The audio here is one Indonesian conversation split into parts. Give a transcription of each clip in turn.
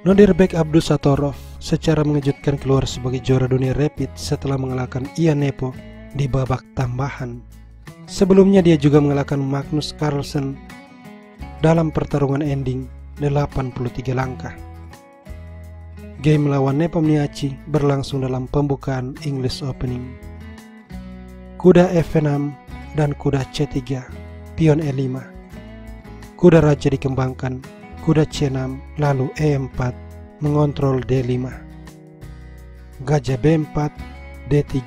Nodirbek Abdusattorov secara mengejutkan keluar sebagai juara dunia rapid setelah mengalahkan Ian Nepo di babak tambahan. Sebelumnya dia juga mengalahkan Magnus Carlsen dalam pertarungan ending 83 langkah. Game melawan Nepomniachtchi berlangsung dalam pembukaan English Opening. Kuda F6 dan kuda C3, pion E5. Kuda raja dikembangkan, kuda C6 lalu E4 mengontrol D5. Gajah B4, D3,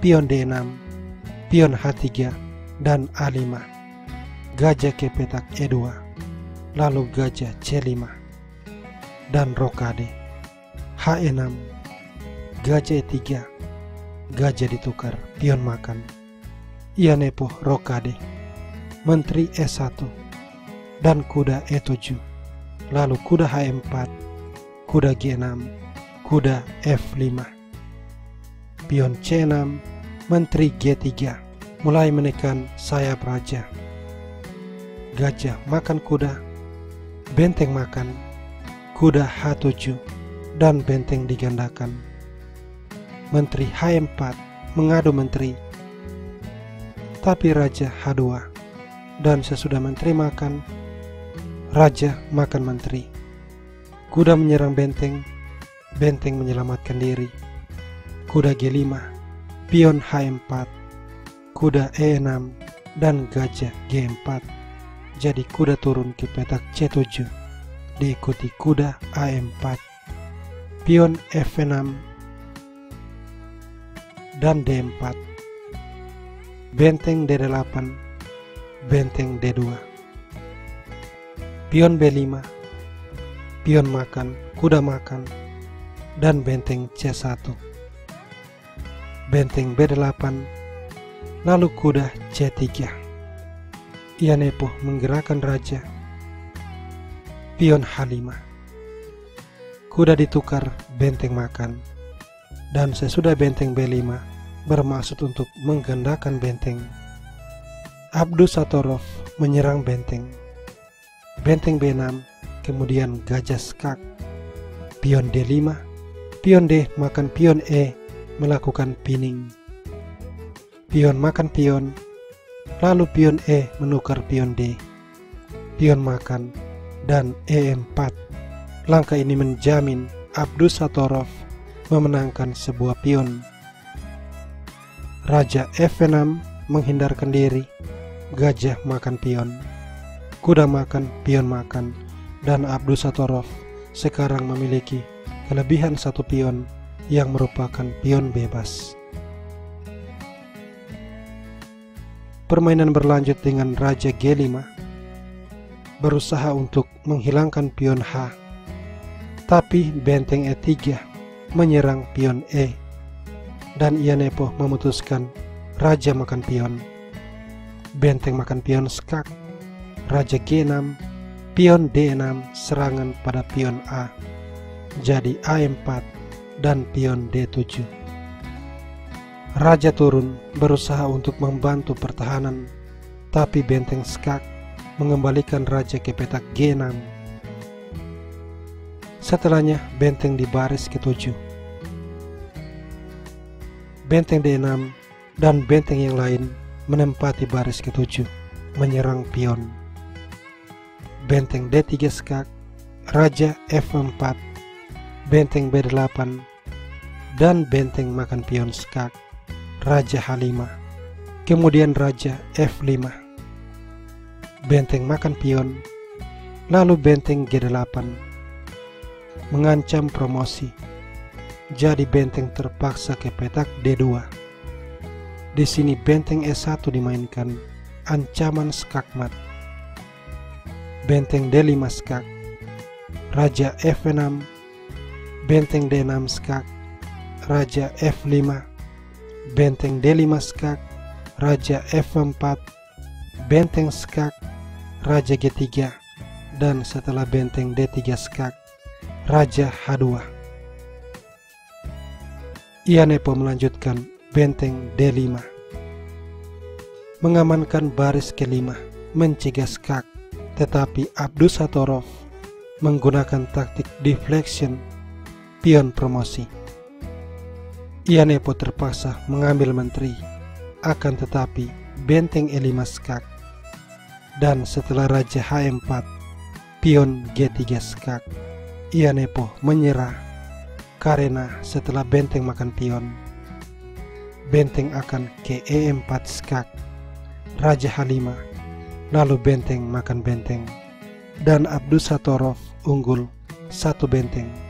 pion D6, pion H3 dan A5. Gajah ke petak E2, lalu gajah C5 dan rokade. H6, gajah E3, gajah ditukar, pion makan. Ian Nepo rokade, menteri E1 dan kuda E7, lalu kuda H4, kuda G6, kuda F5, pion C6, menteri G3 mulai menekan sayap raja. Gajah makan kuda, benteng makan, kuda H7 dan benteng digandakan. Menteri H4 mengadu menteri, tapi raja H2, dan sesudah menteri makan, raja makan menteri. Kuda menyerang benteng, benteng menyelamatkan diri. Kuda G5, pion H4, kuda E6 dan gajah G4. Jadi kuda turun ke petak C7, diikuti kuda A4, pion F6 dan D4, benteng D8, benteng D2, pion B5, pion makan, kuda makan, dan benteng C1, benteng B8, lalu kuda C3. Ian Nepo menggerakkan raja, pion H5, kuda ditukar, benteng makan, dan sesudah benteng B5 bermaksud untuk menggandakan benteng. Abdusattorov menyerang benteng, benteng B6, kemudian gajah skak, pion D5, pion D makan pion E melakukan pinning, pion makan pion, lalu pion E menukar pion D, pion makan, dan E4. Langkah ini menjamin Abdusattorov memenangkan sebuah pion. Raja F6 menghindarkan diri, gajah makan pion, kuda makan, pion makan, dan Abdusattorov sekarang memiliki kelebihan satu pion yang merupakan pion bebas. Permainan berlanjut dengan raja G5 berusaha untuk menghilangkan pion H, tapi benteng E3 menyerang pion E, dan Ian Nepo memutuskan raja makan pion, benteng makan pion skak, raja G6, pion D6 serangan pada pion A, jadi A4 dan pion D7. Raja turun berusaha untuk membantu pertahanan, tapi benteng skak mengembalikan raja ke petak G6. Setelahnya benteng di baris ke-7. Benteng D6 dan benteng yang lain menempati baris ke-7, menyerang pion. Benteng D3 skak, raja F4, benteng B8, dan benteng makan pion skak, raja H5, kemudian raja F5, benteng makan pion, lalu benteng G8, mengancam promosi. Jadi benteng terpaksa ke petak D2. Di sini benteng E1 dimainkan, ancaman skakmat. Benteng D5 skak, raja F6, benteng D6 skak, raja F5, benteng D5 skak, raja F4, benteng skak, raja G3, dan setelah benteng D3 skak, raja H2. Ian Nepo melanjutkan benteng D5, mengamankan baris ke-5, mencegah skak, tetapi Abdusattorov menggunakan taktik deflection pion promosi. Ianepo terpaksa mengambil menteri, akan tetapi benteng E5 skak. Dan setelah raja H4, pion G3 skak, Ianepo menyerah karena setelah benteng makan pion, benteng akan ke E4 skak, raja H5, lalu benteng makan benteng, dan Abdusattorov unggul 1 benteng.